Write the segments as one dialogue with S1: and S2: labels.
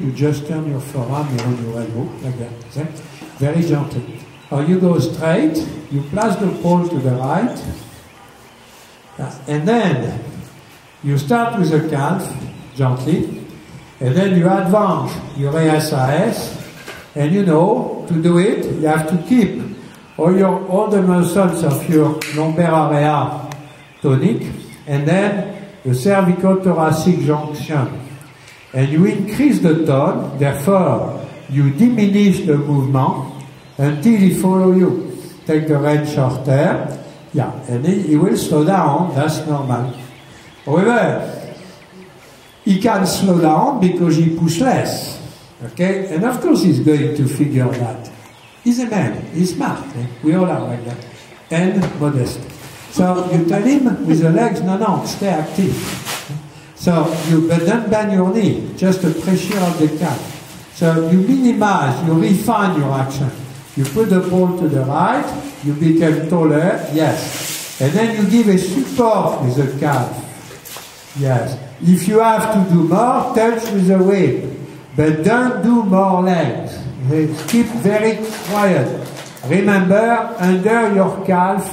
S1: You just turn your forearm on your elbow, like that. Okay? Very gently. Or you go straight, you place the pole to the right, and then you start with the calf, gently, and then you advance your SAS, and you know, to do it, you have to keep all the muscles of your lumbar area tonic, and then the cervicothoracic junction. And you increase the tone, therefore you diminish the movement until he follow you. Take the rein shorter, yeah, and he will slow down, that's normal. However, he can slow down because he push less, okay? And of course he's going to figure that. He's a man, he's smart, eh? We all are like that, and modest. So you tell him with the legs, no, stay active. So but don't bend your knee, just the pressure of the calf. So you minimize, you refine your action. You put the ball to the right, you become taller, yes. And then you give a support with the calf, yes. If you have to do more, touch with the whip, but don't do more legs. Keep very quiet. Remember, under your calf,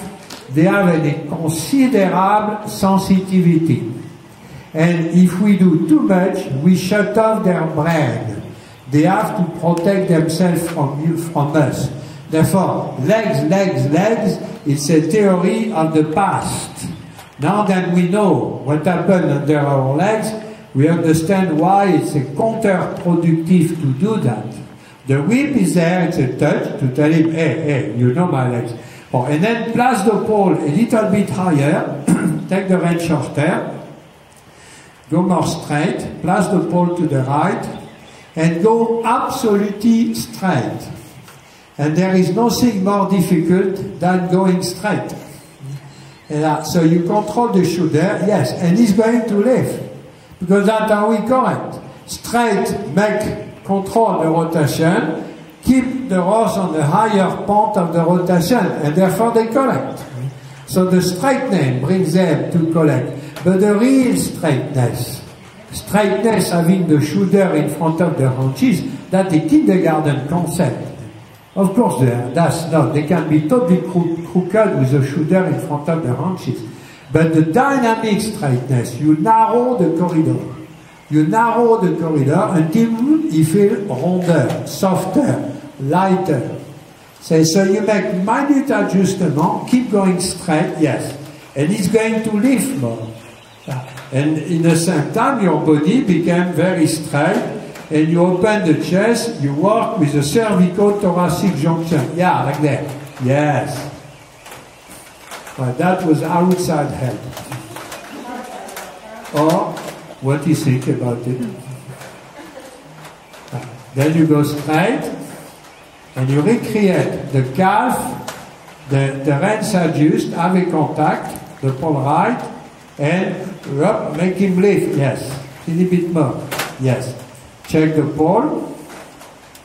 S1: they have a considerable sensitivity. And if we do too much, we shut off their brain. They have to protect themselves from us. Therefore, legs, it's a theory of the past. Now that we know what happened under our legs, we understand why it's a counterproductive to do that. The whip is there, it's a touch to tell him, hey, you know my legs. Oh, and then place the pole a little bit higher, take the rein shorter, go more straight, place the pole to the right, and go absolutely straight. And there is nothing more difficult than going straight. And, so you control the shoulder, yes, and he's going to lift. Because that's how we correct. Straight, control the rotation, keep the horse on the higher point of the rotation, and therefore they collect. So the straightness brings them to collect. But the real straightness having the shoulder in front of the haunches, that's the kindergarten concept. Of course, that's not. They can be totally crooked with the shoulder in front of the haunches. But the dynamic straightness, you narrow the corridor. You narrow the corridor until you feel rounder, softer, lighter. So you make minute adjustment, keep going straight, yes. And it's going to lift more. And in the same time, your body became very straight, and you open the chest, you work with the cervicothoracic junction. Yeah, like that. Yes. Well, that was outside help. Or, what do you think about it? Then you go straight, and you recreate the calf, the reins adjust, have a contact, the pole right, and up, make him lift, yes. Teeny bit more, yes. Check the pole,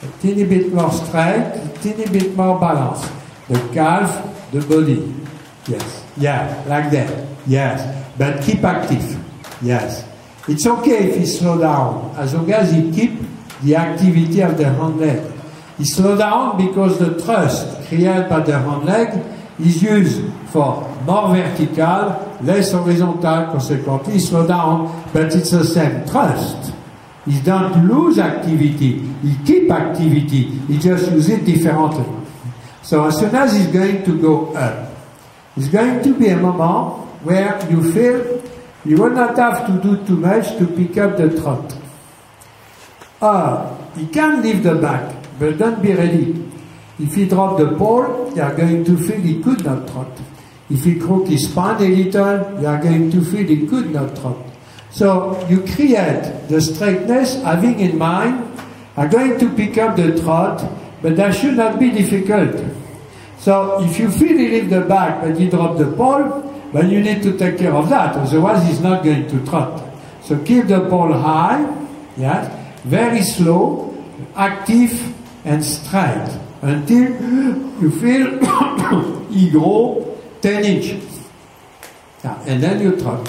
S1: a teeny bit more straight, a teeny bit more balance. The calf, the body, yes. Yeah, like that, yes. But keep active, yes. It's okay if he slow down, as long as he keep the activity of the hand leg. He slow down because the thrust created by the hand leg is used for more vertical, less horizontal, consequently slow down, but it's the same thrust. He don't lose activity, he keep activity, he just uses it differently. So as soon as he's going to go up, it's going to be a moment where you feel you will not have to do too much to pick up the trot. He can leave the back, but don't be ready. If he drop the pole, you are going to feel he could not trot. If he crook his spine a little, you are going to feel he could not trot. So you create the straightness, having in mind, I'm going to pick up the trot, but that should not be difficult. So if you feel he leave the back, but he drop the pole, well, you need to take care of that, otherwise he's not going to trot. So keep the pole high, yes, very slow, active and straight, until you feel he grow 10 inches. And then you trot.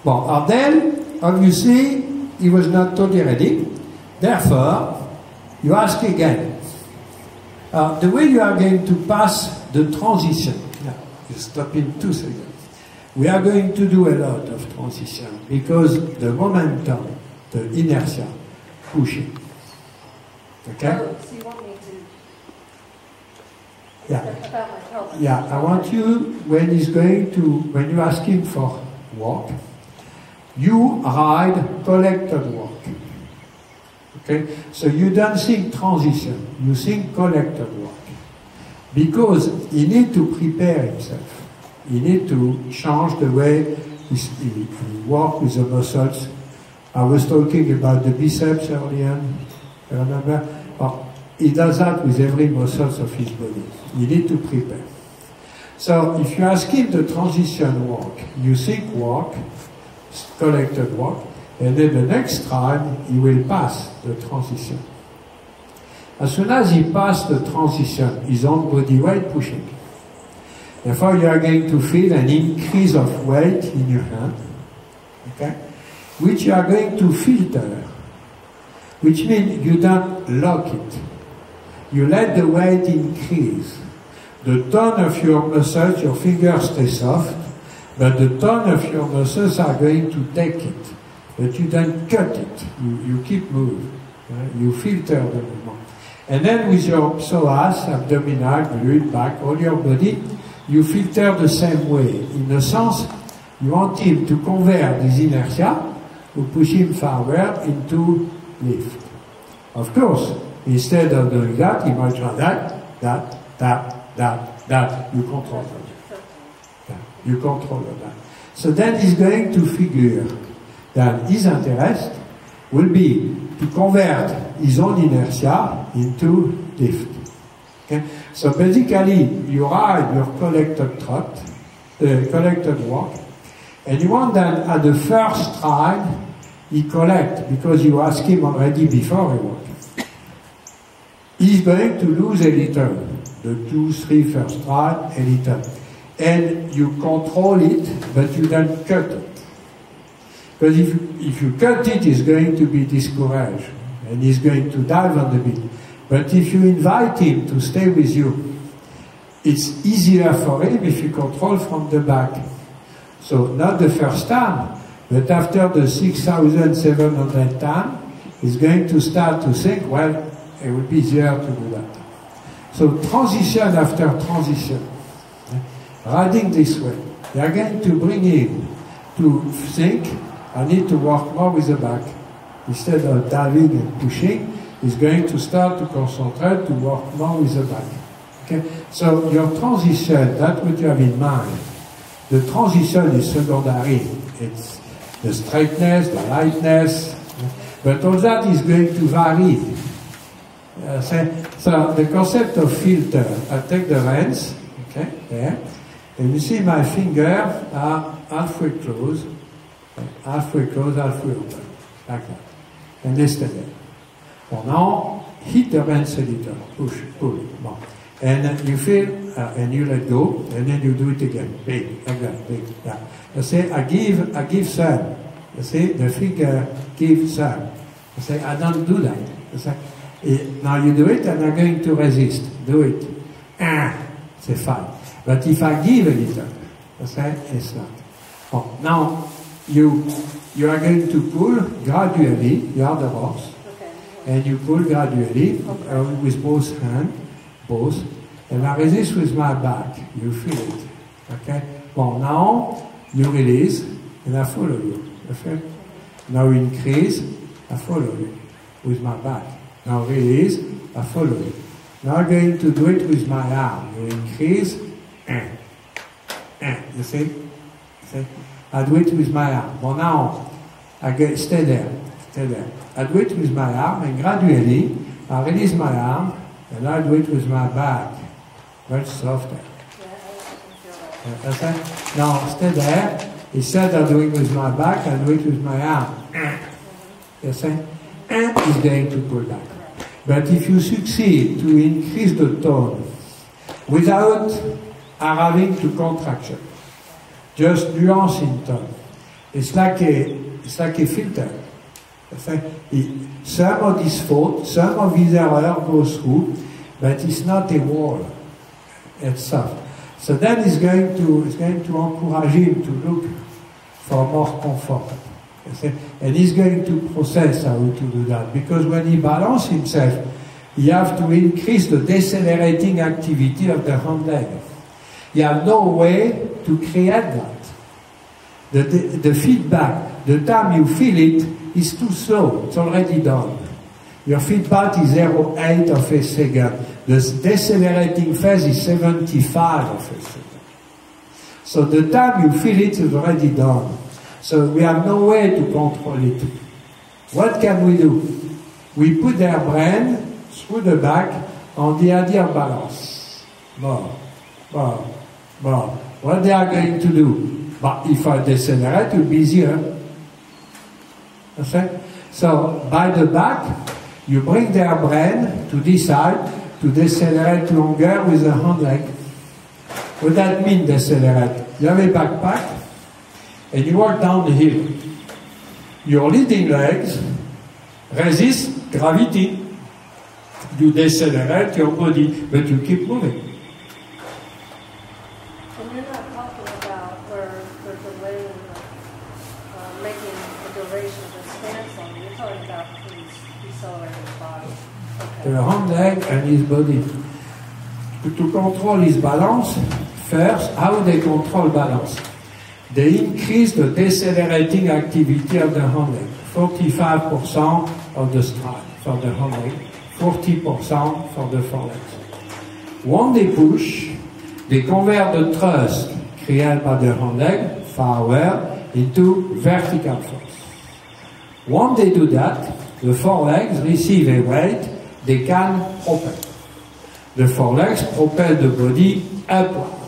S1: Well, and then, obviously, he was not totally ready. Therefore, you ask again. The way you are going to pass the transition, now, you stop in 2 seconds. We are going to do a lot of transition because the momentum, the inertia, pushing. Okay?
S2: Oh, so you want me to...
S1: Yeah.
S2: About my health.
S1: Yeah, I want you, when you ask him for walk, you ride collected walk. Okay? So you don't think transition, you think collected walk. Because he needs to prepare himself. He needs to change the way he works with the muscles. I was talking about the biceps earlier, remember? He does that with every muscle of his body. You need to prepare. So if you ask him the transition walk, you think walk, collected walk, and then the next time he will pass the transition. As soon as he passes the transition, his own body weight pushing. Therefore you are going to feel an increase of weight in your hand, okay? Which you are going to filter, which means you don't lock it. You let the weight increase. The tone of your muscles, your fingers stay soft, but the tone of your muscles are going to take it. But you don't cut it. You keep moving. Right? You filter the movement. And then with your psoas, abdominal, glute, back, all your body, you filter the same way. In a sense, you want him to convert this inertia, to push him forward into lift. Of course, instead of doing that, he might try that. You control that. Yeah, you control that. So then he's going to figure that his interest will be to convert his own inertia into lift. Okay? So basically, you ride your collected trot, collected walk, and you want that at the first ride, he collect, because you ask him already before he walks. He's going to lose a little, the 2, 3 first ride, a little. And you control it, but you don't cut it. Because if you cut it, he's going to be discouraged, and he's going to dive on the beat. But if you invite him to stay with you, it's easier for him if you control from the back. So not the first time, but after the 6,700 time, he's going to start to think, well, it would be easier to do that. So transition after transition, riding this way, they are going to bring him to think, I need to work more with the back. Instead of diving and pushing, he's going to start to concentrate to work more with the back. Okay? So your transition, that's what you have in mind. The transition is secondary. It's the straightness, the lightness, but all that is going to vary. So the concept of filter, I take the reins, okay, there, and you see my fingers are halfway closed, halfway open, like that, and they stay there. Well, now, hit the reins a little, push, pull, bon. And you feel, and you let go, and then you do it again, big, like that, big, yeah. You say, I give some. You see, the finger gives some. You say, I don't do that. You say, now you do it, and I'm going to resist. Do it. C'est fine. But if I give a little, you say, it's not. Oh, now, you are going to pull gradually, you are the horse, and you pull gradually, with both hands, both, and I resist with my back. You feel it. Okay? Well, now, you release, and I follow you. Okay? Now increase, I follow you with my back. Now release, I follow you. Now I'm going to do it with my arm. You increase, you see? I do it with my arm. Well, now, stay there. I do it with my arm, and gradually, I release my arm, and I do it with my back. Much softer. Now, stay there. Instead of doing it with my back, I do it with my arm. You see? And it's going to pull back. But if you succeed to increase the tone without arriving to contraction, just nuance in tone, it's like a filter. Some of his fault, some of his error goes through, but it's not a wall itself. So then it's going to encourage him to look for more comfort. And he's going to process how to do that. Because when he balances himself, he has to increase the decelerating activity of the hand leg. You have no way to create that. The feedback, the time you feel it, is too slow. It's already done. Your feedback is 0.8 of a second. The decelerating phase is 75 of a second. So the time you feel it is already done. So we have no way to control it. What can we do? We put their brain through the back on the idea of balance. What they are going to do? But if I decelerate, it will be easier. Okay? So by the back, you bring their brain to decide to decelerate longer with the hand leg. What that mean, decelerate? You have a backpack, and you walk down the hill. Your leading legs resist gravity. You decelerate your body, but you keep moving.
S2: And you're not talking about where they're delaying, making the duration of the stance on you. You're talking about his decelerating body. Okay.
S1: The hand leg and his body. To control his balance, first, how they control balance? They increase the decelerating activity of the hand leg. 45% of the stride for the hand leg, 40% for the forelegs. When they push, they convert the thrust created by the hand leg, forward, into vertical force. When they do that, the forelegs receive a weight they can propel. The forelegs propel the body upward.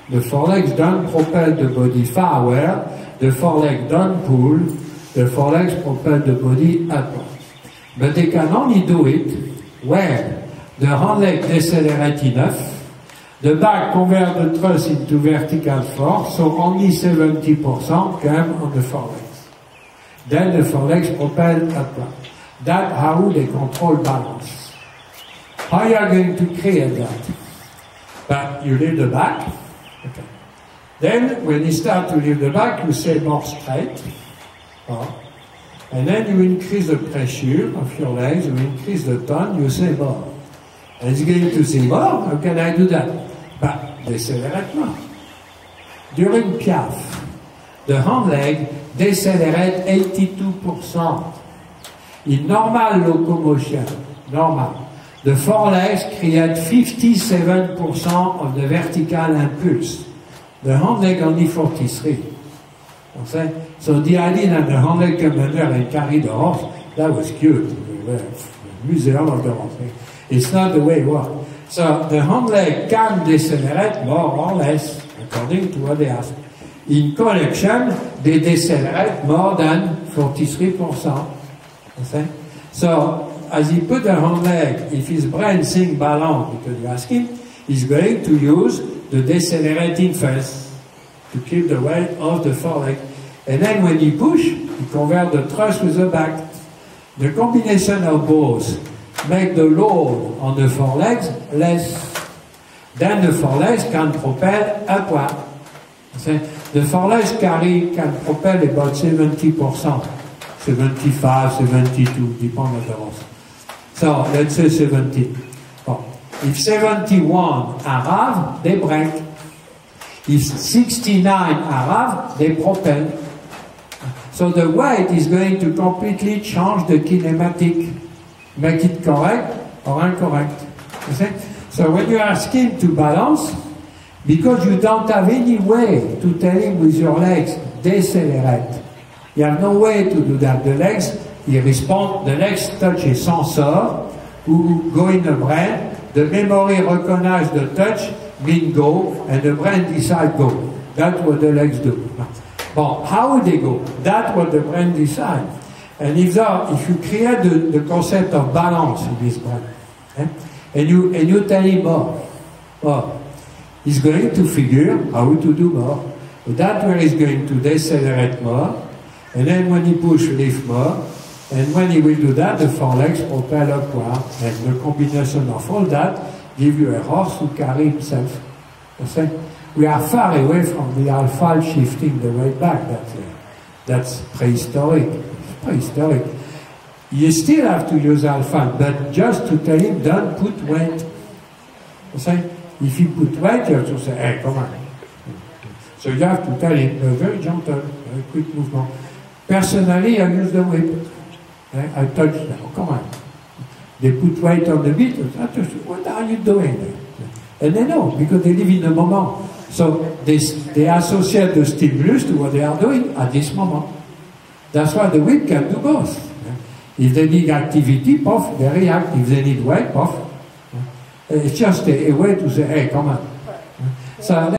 S1: The forelegs don't propel the body forward, the foreleg don't pull, the forelegs propel the body upward. But they can only do it where the hand leg decelerate enough, the back convert the thrust into vertical force, so only 70% come on the forelegs. Then the forelegs propel upward. That's how they control balance. How you are going to create that? But you leave the back. Okay. Then, when you start to leave the back, you say more straight. And then you increase the pressure of your legs, you increase the tone, you say more. And it's going to say more, how can I do that? But decelerate more. During Piaf, the hand leg decelerate 82%. In normal locomotion, the forelegs create 57% of the vertical impulse. The hand leg only 43. Okay? So the idea that the hand leg come under and carry the horse, that was cute. Museum of the horse. It's not the way it works. So the hand leg can decelerate more or less, according to what they ask. In collection, they decelerate more than 43%. Okay? So, as he put the hand leg, if his brain thinks balance, because you ask him, he's going to use the decelerating phase to keep the weight of the foreleg. And then when he push, he converts the thrust with the back. The combination of both make the load on the forelegs less. Then the forelegs can propel upward. The forelegs can propel about 70%. 75, 72, depends on the horse. So, let's say 70. Well, if 71 arrive, they break. If 69 arrive, they propel. So the weight is going to completely change the kinematic, make it correct or incorrect. Okay? So when you ask him to balance, because you don't have any way to tell him with your legs, decelerate. You have no way to do that. The legs, he responds, the legs touch a sensor who go in the brain. The memory recognizes the touch, mean go, and the brain decides go. That's what the legs do. But how would they go? That's what the brain decides. And if you create the concept of balance in this brain, and you tell him more, he's going to figure how to do more. That's where he's going to decelerate more. And then when he push, lift more. And when he will do that, the forelegs propel upward, and the combination of all that give you a horse who carry himself. We are far away from the alpha shifting the weight back. That's prehistoric. It's prehistoric. You still have to use alpha, but just to tell him, don't put weight. If you put weight, you have to say, hey, come on. So you have to tell him, very gentle, very quick movement. Personally, I use the whip. I touch them. Oh, come on. They put weight on the beat. What are you doing? And they know, because they live in the moment. So they associate the stimulus to what they are doing at this moment. That's why the whip can do both. If they need activity, puff, they react. If they need weight, puff. It's just a way to say, hey, come on. So